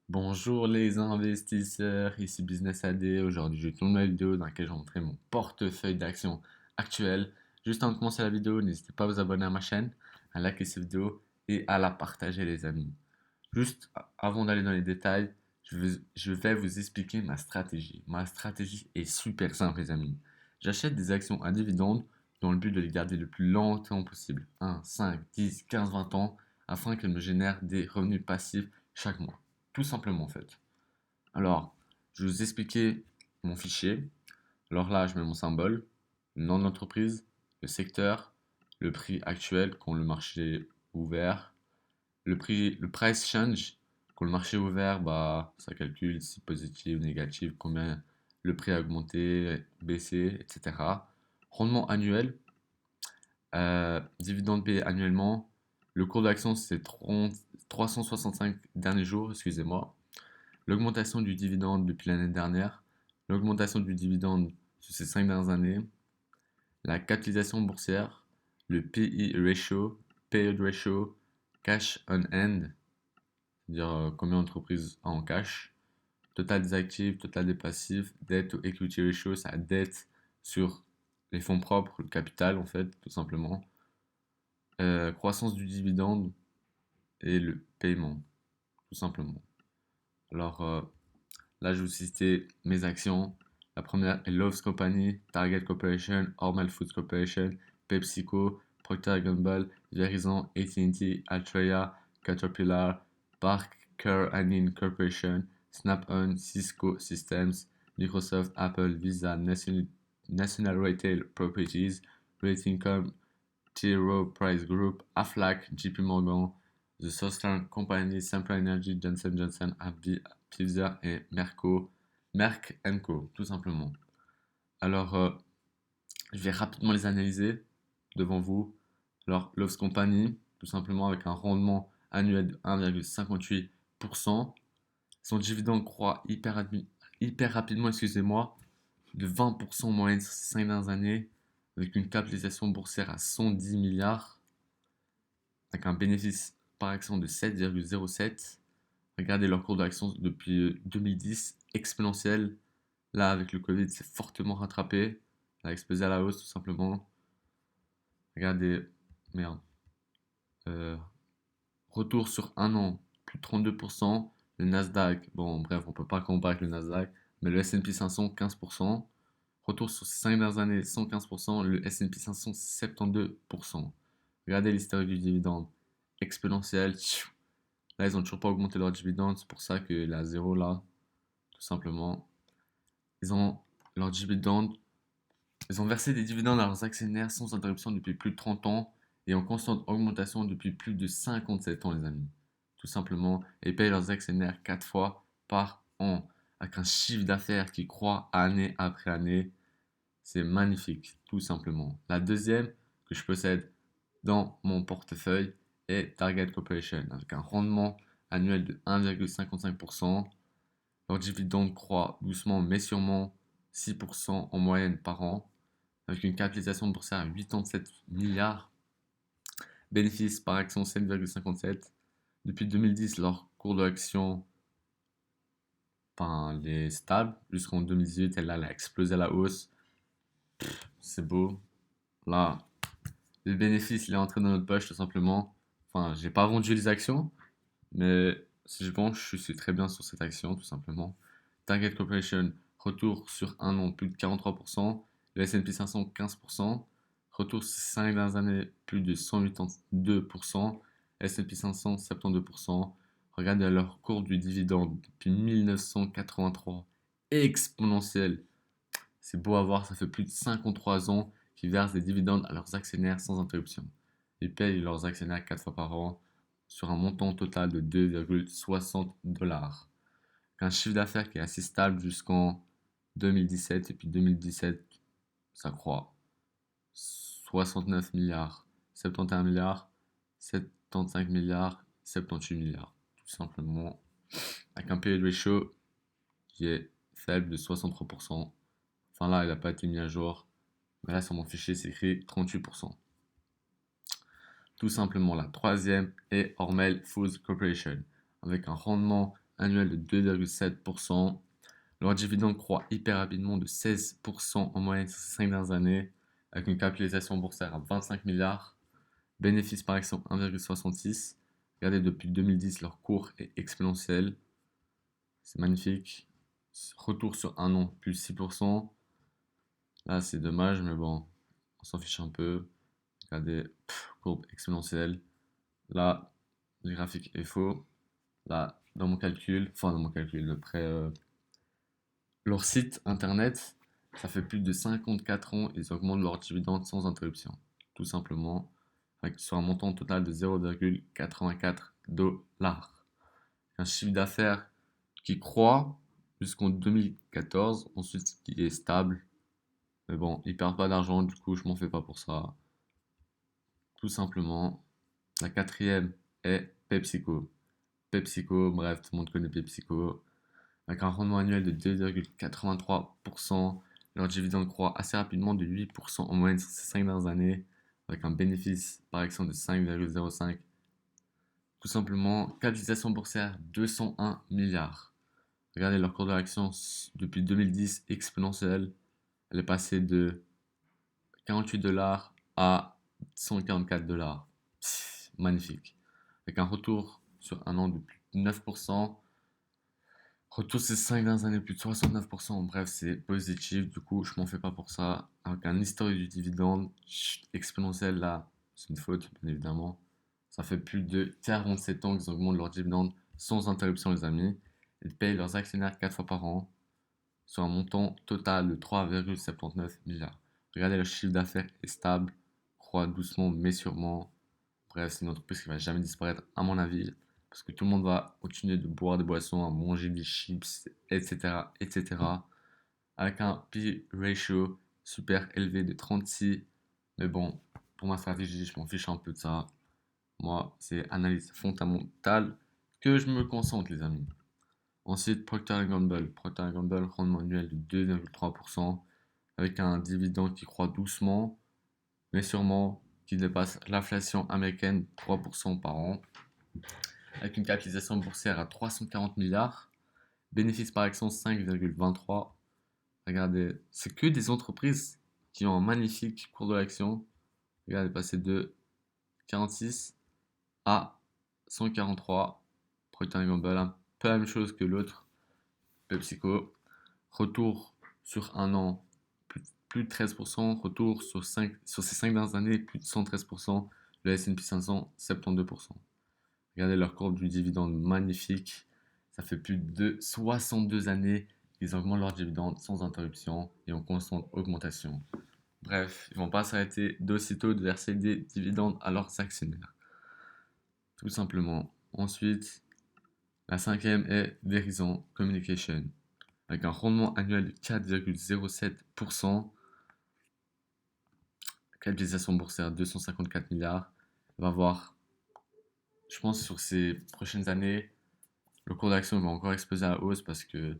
Bonjour les investisseurs, ici Business AD. Aujourd'hui, je tourne une vidéo dans laquelle je vais montrer mon portefeuille d'actions actuel. Juste avant de commencer la vidéo, n'hésitez pas à vous abonner à ma chaîne, à liker cette vidéo et à la partager les amis. Juste avant d'aller dans les détails, je vais vous expliquer ma stratégie. Ma stratégie est super simple les amis. J'achète des actions à dividendes dans le but de les garder le plus longtemps possible. 1, 5, 10, 15, 20 ans afin qu'elles me génèrent des revenus passifs chaque mois. Tout simplement en fait. Alors, je vais vous expliquer mon fichier. Alors là, je mets mon symbole, le nom de l'entreprise, le secteur, le prix actuel quand le marché ouvert, le price change quand le marché ouvert, bah, ça calcule si positif ou négatif, combien le prix a augmenté, baissé, etc. Rendement annuel, dividende payé annuellement. Le cours de l'action, c'est 365 derniers jours, excusez-moi. L'augmentation du dividende depuis l'année dernière, l'augmentation du dividende sur ces 5 dernières années, la capitalisation boursière, le PE ratio, payout ratio, cash on hand, c'est-à-dire combien l'entreprise a en cash, total des actifs, total des passifs, debt to equity ratio, c'est la dette sur les fonds propres, le capital en fait, tout simplement, croissance du dividende et le paiement, tout simplement. Alors, là, je vais vous citer mes actions. La première est Lowe's Company, Target Corporation, Hormel Foods Corporation, PepsiCo, Procter Gamble, Verizon, AT&T, Altria, Caterpillar, Parker Hannifin Corporation, Snap-on, Cisco Systems, Microsoft, Apple, Visa, National Retail Properties, Ratingcom, T. Rowe Price Group, Aflac, JP Morgan, The Southern Company, Sempra Energy, Johnson Johnson, AbbVie, Pfizer et Merck Co, tout simplement. Alors, je vais rapidement les analyser devant vous. Alors, Lowe's Company, tout simplement avec un rendement annuel de 1,58%. Son dividende croît hyper rapidement, excusez-moi, de 20% en moyenne sur ces 5 dernières années, avec une capitalisation boursière à 110 milliards, avec un bénéfice par action de 7,07. Regardez leur cours d'action depuis 2010, exponentiel. Là, avec le Covid, c'est fortement rattrapé. Ça a explosé à la hausse, tout simplement. Regardez, merde. Euh, Retour sur un an, plus de 32%. Le Nasdaq, bon, bref, on peut pas comparer avec le Nasdaq, mais le S&P 500, 15%. Retour sur ces 5 dernières années, 115%. Le S&P 500, 72%. Regardez l'historique du dividende, exponentiel. Là, ils ont toujours pas augmenté leur dividende, c'est pour ça qu'il est à zéro là, tout simplement. Ils ont leur dividende, ils ont versé des dividendes à leurs actionnaires sans interruption depuis plus de 30 ans et en constante augmentation depuis plus de 57 ans, les amis. Tout simplement, et payent leurs actionnaires 4 fois par an, avec un chiffre d'affaires qui croît année après année. C'est magnifique, tout simplement. La deuxième que je possède dans mon portefeuille est Target Corporation, avec un rendement annuel de 1,55%. Leur dividende croît doucement mais sûrement 6% en moyenne par an, avec une capitalisation boursière à 87 milliards, bénéfice par action 7,57. Depuis 2010, leur cours de l'action enfin, est stable jusqu'en 2018, et là, elle a explosé à la hausse. C'est beau. Là, le bénéfice, il est entré dans notre poche tout simplement. Enfin, j'ai pas vendu les actions, mais si je vends, je suis très bien sur cette action tout simplement. Target Corporation, retour sur un an, plus de 43%. Le S&P 500, 15%. Retour sur 5 dernières années, plus de 182%. S&P 500, 72%. Regardez leur cours du dividende depuis 1983. Exponentiel. C'est beau à voir, ça fait plus de 53 ans qu'ils versent des dividendes à leurs actionnaires sans interruption. Ils payent leurs actionnaires 4 fois par an sur un montant total de 2,60 dollars. Un chiffre d'affaires qui est assez stable jusqu'en 2017 et puis 2017 ça croît. 69 milliards, 71 milliards, 75 milliards, 78 milliards. Tout simplement avec un PE ratio qui est faible de 63%. Enfin là, il n'a pas été mis à jour. Mais là, sur mon fichier, c'est écrit 38%. Tout simplement, la troisième est Hormel Foods Corporation, avec un rendement annuel de 2,7%. Leur dividende croît hyper rapidement de 16% en moyenne ces 5 dernières années, avec une capitalisation boursière à 25 milliards. Bénéfice par action 1,66. Regardez, depuis 2010, leur cours est exponentiel. C'est magnifique. Retour sur un an, plus 6%. Là, c'est dommage, mais bon, on s'en fiche un peu. Regardez, courbe exponentielle. Là, le graphique est faux. Là, dans mon calcul, enfin dans mon calcul, d'après leur site internet, ça fait plus de 54 ans, ils augmentent leurs dividendes sans interruption. Tout simplement, sur un montant total de 0,84 dollars. Un chiffre d'affaires qui croît jusqu'en 2014, ensuite qui est stable. Mais bon, ils perdent pas d'argent, du coup, je m'en fais pas pour ça. Tout simplement. La quatrième est PepsiCo. PepsiCo, bref, tout le monde connaît PepsiCo. Avec un rendement annuel de 2,83%, leur dividende croît assez rapidement de 8% en moyenne sur ces 5 dernières années, avec un bénéfice par action de 5,05. Tout simplement, capitalisation boursière 201 milliards. Regardez leur cours de l'action depuis 2010 exponentielle. Elle est passée de 48 dollars à 144 dollars. Magnifique. Avec un retour sur un an de plus de 9%. Retour ces 5 dernières années, plus de 69%. Bref, c'est positif. Du coup, je m'en fais pas pour ça. Avec un historique du dividende exponentiel, là, c'est une faute, bien évidemment. Ça fait plus de 47 ans qu'ils augmentent leur dividende sans interruption, les amis. Ils payent leurs actionnaires 4 fois par an, sur un montant total de 3,79 milliards. Regardez, le chiffre d'affaires est stable, croît doucement mais sûrement. Bref, c'est une entreprise qui va jamais disparaître, à mon avis, parce que tout le monde va continuer de boire des boissons, à manger des chips, etc., etc. Avec un P-ratio super élevé de 36. Mais bon, pour ma stratégie, je m'en fiche un peu de ça. Moi, c'est analyse fondamentale que je me concentre, les amis. Ensuite, Procter Gamble. Procter Gamble, rendement annuel de 2,3%, avec un dividende qui croît doucement, mais sûrement, qui dépasse l'inflation américaine 3% par an, avec une capitalisation boursière à 340 milliards, bénéfice par action 5,23. Regardez, c'est que des entreprises qui ont un magnifique cours de l'action. Regardez, passer de 46 à 143. Procter Gamble, un peu la même chose que l'autre, PepsiCo. Retour sur un an, plus de 13%. Retour sur ces 5 dernières années, plus de 113%. Le S&P 500, 72%. Regardez leur courbe du dividende magnifique. Ça fait plus de 62 années qu'ils augmentent leur dividende sans interruption et en constante augmentation. Bref, ils vont pas s'arrêter d'aussitôt de verser des dividendes à leurs actionnaires. Tout simplement. Ensuite, la cinquième est Verizon Communication. Avec un rendement annuel de 4,07%, capitalisation boursière 254 milliards. On va voir, je pense, sur ces prochaines années, le cours d'action va encore exploser à la hausse parce que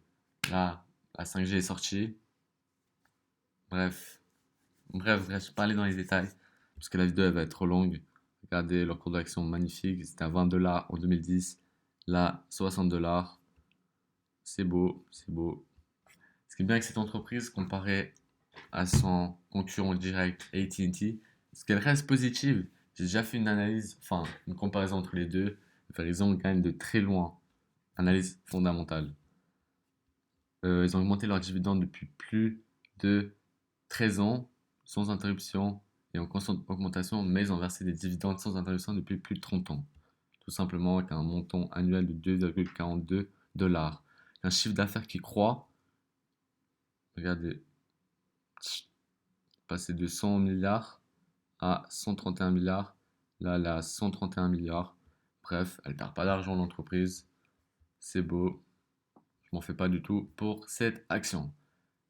là, la 5G est sortie. Bref, je ne vais pas aller dans les détails parce que la vidéo elle va être trop longue. Regardez leur cours d'action magnifique, c'était à 20 dollars en 2010, là 60 dollars. C'est beau, c'est beau. Ce qui est bien avec cette entreprise comparé à son concurrent direct AT&T, c'est qu'elle reste positive. J'ai déjà fait une analyse, enfin une comparaison entre les deux. Verizon gagne de très loin. Analyse fondamentale. Ils ont augmenté leur dividende depuis plus de 13 ans, sans interruption et en constante augmentation, mais ils ont versé des dividendes sans interruption depuis plus de 30 ans. Tout simplement avec un montant annuel de 2,42 dollars. Un chiffre d'affaires qui croît. Regardez, passer de 100 milliards à 131 milliards. Là, elle est à 131 milliards. Bref, elle perd pas d'argent l'entreprise. C'est beau. Je m'en fais pas du tout pour cette action.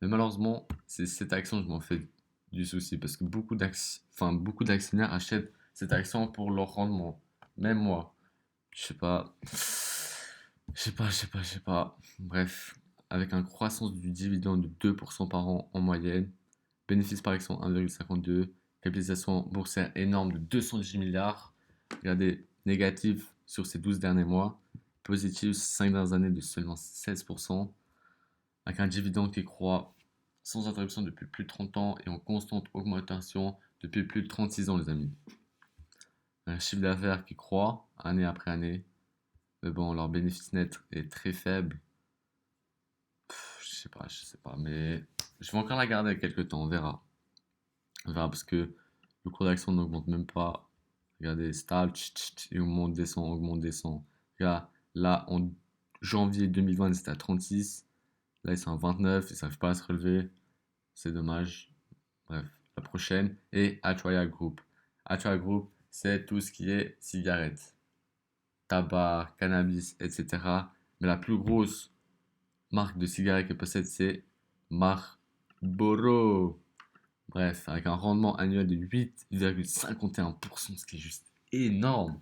Mais malheureusement, c'est cette action, je m'en fais du souci parce que beaucoup d'actionnaires achètent cette action pour leur rendement. Même moi, je sais pas, je sais pas. Bref, avec une croissance du dividende de 2% par an en moyenne, bénéfice par action 1,52, capitalisation boursière énorme de 210 milliards. Regardez, négatif sur ces 12 derniers mois. positive ces 5 dernières années de seulement 16%, avec un dividende qui croît sans interruption depuis plus de 30 ans et en constante augmentation depuis plus de 36 ans, les amis. Un chiffre d'affaires qui croît année après année, mais bon, leur bénéfice net est très faible. Je sais pas, mais je vais encore la garder quelques temps, on verra. On verra parce que le cours d'action n'augmente même pas. Regardez, stable, et augmente, descend. Regarde, là, en janvier 2020, c'était à 36. Là, ils sont à 29, ils ne savent pas à se relever. C'est dommage. Bref, la prochaine est Altria Group. Altria Group, c'est tout ce qui est cigarettes, tabac, cannabis, etc. Mais la plus grosse marque de cigarettes qu'elle possède, c'est Marlboro. Bref, avec un rendement annuel de 8,51%, ce qui est juste énorme.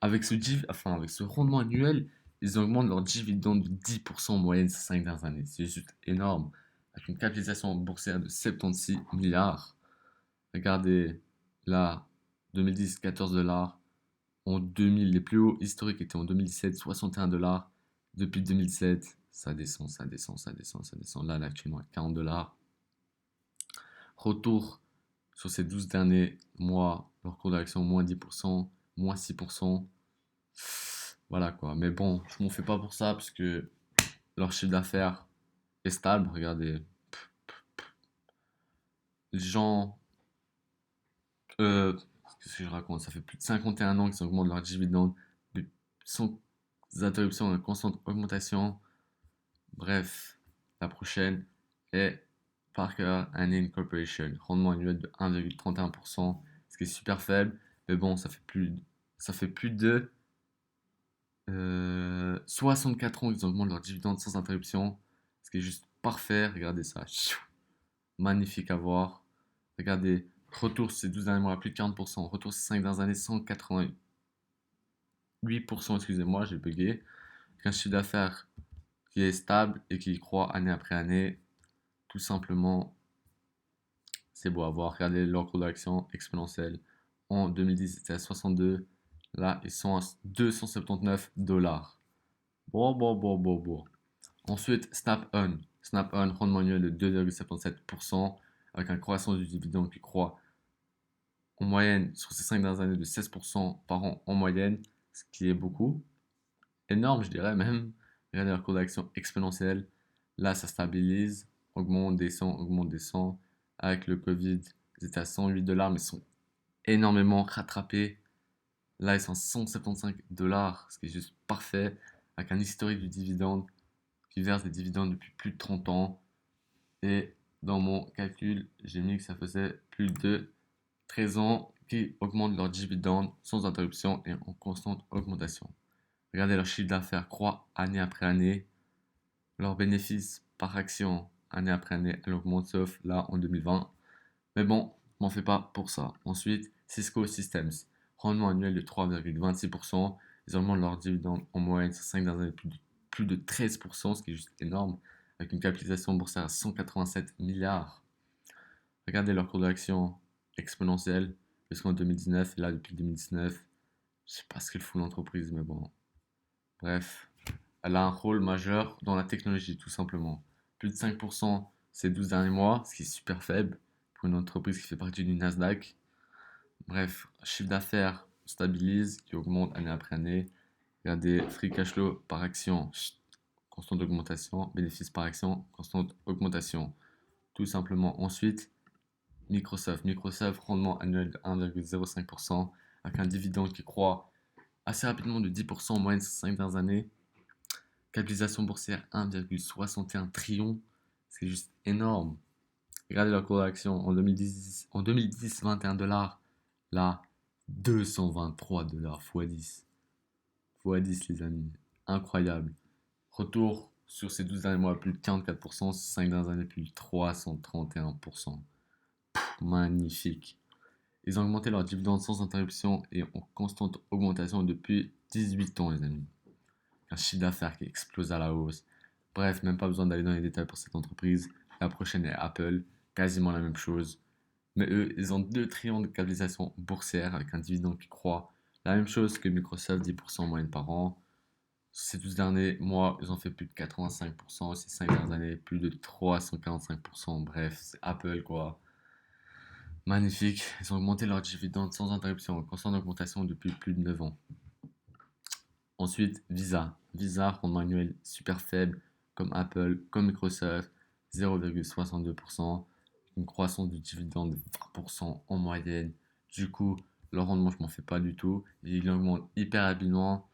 Avec ce rendement annuel, ils augmentent leur dividende de 10% en moyenne ces 5 dernières années. C'est juste énorme. Avec une capitalisation boursière de 76 milliards. Regardez, là, 2010, 14 dollars. En 2000, les plus hauts historiques étaient en 2017, 61 dollars. Depuis 2007, ça descend, ça descend, ça descend, ça descend. Là, actuellement, à 40 dollars. Retour sur ces 12 derniers mois, leur cours d'action moins 10%, moins 6%. Voilà quoi. Mais bon, je m'en fais pas pour ça parce que leur chiffre d'affaires est stable. Regardez, les gens. Qu'est-ce que je raconte? Ça fait plus de 51 ans qu'ils augmentent leur dividende sans interruption, en constante augmentation. Bref, la prochaine est Parker Corporation. Rendement annuel de 1,31%, ce qui est super faible. Mais bon, ça fait plus de 64 ans qu'ils augmentent leur dividende sans interruption. Ce qui est juste parfait. Regardez ça. Magnifique à voir. Regardez, retour ces 12 derniers mois à plus de 40%. Retour ces 5 dernières années, 188%. Excusez-moi, j'ai bugué. Un chiffre d'affaires qui est stable et qui croît année après année. Tout simplement, c'est beau à voir. Regardez leur cours d'action exponentiel. En 2010, c'était à 62. Là, ils sont à 279 dollars. Bon. Ensuite, Snap-on. Snap-on, rendement annuel de 2,77%, avec un croissance du dividende qui croît en moyenne sur ces 5 dernières années de 16% par an en moyenne, ce qui est beaucoup. Énorme, je dirais même. Regardez leur cours d'action exponentiel. Là, ça stabilise, augmente, descend. Avec le Covid, ils étaient à 108 dollars, mais ils sont énormément rattrapés. Là, ils sont à 175 dollars, ce qui est juste parfait, avec un historique du dividende qui verse des dividendes depuis plus de 30 ans. Et dans mon calcul, j'ai mis que ça faisait plus de 13 ans qui augmentent leurs dividendes sans interruption et en constante augmentation. Regardez, leur chiffre d'affaires croît année après année. Leurs bénéfices par action, année après année, elle augmente, sauf là en 2020. Mais bon, m'en fais pas pour ça. Ensuite, Cisco Systems, rendement annuel de 3,26%. Ils augmentent leurs dividendes en moyenne sur 5 dernières années plus de 13%, ce qui est juste énorme, avec une capitalisation boursière à 187 milliards. Regardez leur cours d'action exponentielle, jusqu'en 2019, et là depuis 2019, je sais pas ce qu'elle fout l'entreprise, mais bon. Bref, elle a un rôle majeur dans la technologie, tout simplement. Plus de 5% ces 12 derniers mois, ce qui est super faible pour une entreprise qui fait partie du Nasdaq. Bref, chiffre d'affaires stabilise, qui augmente année après année. Regardez, free cash flow par action, constante augmentation. Bénéfice par action, constante augmentation. Tout simplement. Ensuite, Microsoft. Microsoft, rendement annuel de 1,05%, avec un dividende qui croît assez rapidement de 10% en moyenne ces 5 dernières années. Capitalisation boursière 1,61 trillion, c'est juste énorme. Regardez leur cours d'action en 2010, 21 dollars. Là, 223 dollars x 10. x 10 les amis, incroyable. Retour sur ces 12 derniers mois, plus de 44%, ces 5 dernières années, plus de 331%. Magnifique. Ils ont augmenté leur dividende sans interruption et en constante augmentation depuis 18 ans les amis. Un chiffre d'affaires qui explose à la hausse. Bref, même pas besoin d'aller dans les détails pour cette entreprise. La prochaine est Apple, quasiment la même chose. Mais eux, ils ont 2 trillions de capitalisation boursière avec un dividende qui croît. La même chose que Microsoft, 10% en moyenne par an. Ces 12 derniers mois, ils ont fait plus de 85%. Ces 5 dernières années, plus de 345%. Bref, c'est Apple quoi. Magnifique. Ils ont augmenté leurs dividendes sans interruption, en constante augmentation depuis plus de 9 ans. Ensuite, Visa. Visa, rendement annuel super faible, comme Apple, comme Microsoft, 0,62%. Une croissance du dividende de 20% en moyenne. Du coup, le rendement, je m'en fais pas du tout. Il augmente hyper rapidement.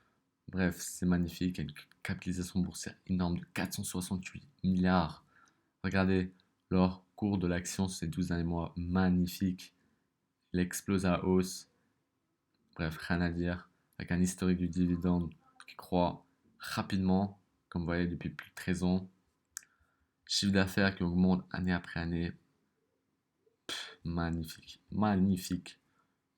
Bref, c'est magnifique. Une capitalisation boursière énorme de 468 milliards. Regardez leur cours de l'action ces 12 derniers mois. Magnifique. Il explose à hausse. Bref, rien à dire. Avec un historique du dividende qui croît rapidement, comme vous voyez depuis plus de 13 ans. Chiffre d'affaires qui augmente année après année. Magnifique. Magnifique.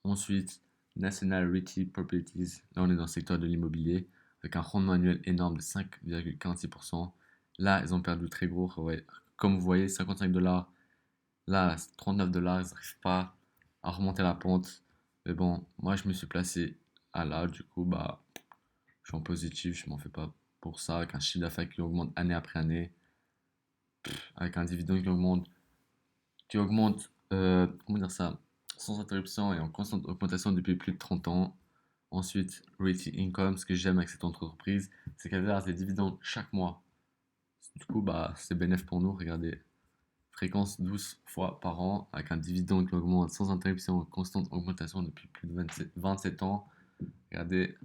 Ensuite, National Realty Properties. Là, on est dans le secteur de l'immobilier. Avec un rendement annuel énorme de 5,46%. Là, ils ont perdu très gros. Ouais. Comme vous voyez, 55 dollars. Là, 39 dollars. Ils n'arrivent pas à remonter la pente. Mais bon, moi, je me suis placé à là. Du coup, bah, je suis en positif. Je m'en fais pas pour ça. Avec un chiffre d'affaires qui augmente année après année. Avec un dividende qui augmente, comment dire ça, sans interruption et en constante augmentation depuis plus de 30 ans. Ensuite, Realty Income, ce que j'aime avec cette entreprise, c'est qu'elle verse des dividendes chaque mois. Du coup, bah, c'est bénéfique pour nous. Regardez, fréquence 12 fois par an, avec un dividende qui augmente sans interruption, en constante augmentation depuis plus de 27 ans. Regardez,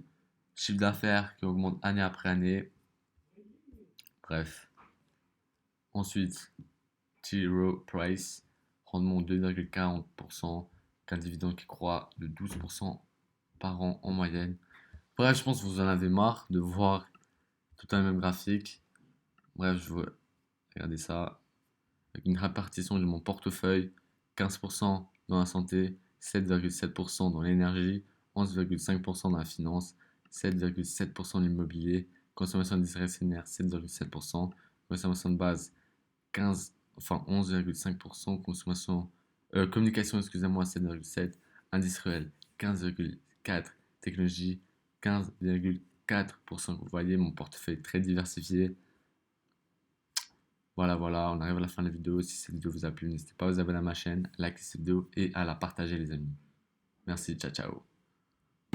chiffre d'affaires qui augmente année après année. Bref. Ensuite, T. Rowe Price, rendement 2,40%, qu'un dividende qui croît de 12% par an en moyenne. Bref, je pense que vous en avez marre de voir tout un même graphique. Bref, je veux regarder ça. Avec une répartition de mon portefeuille, 15% dans la santé, 7,7% dans l'énergie, 11,5% dans la finance, 7,7% dans l'immobilier, consommation discrétionnaire 7,7%, consommation de base 15, enfin 11,5%, consommation, communication, excusez-moi, 7,7%, industriel 15,4%, technologie 15,4%. Vous voyez, mon portefeuille est très diversifié. Voilà, voilà, on arrive à la fin de la vidéo. Si cette vidéo vous a plu, n'hésitez pas à vous abonner à ma chaîne, liker cette vidéo et à la partager, les amis. Merci, ciao, ciao.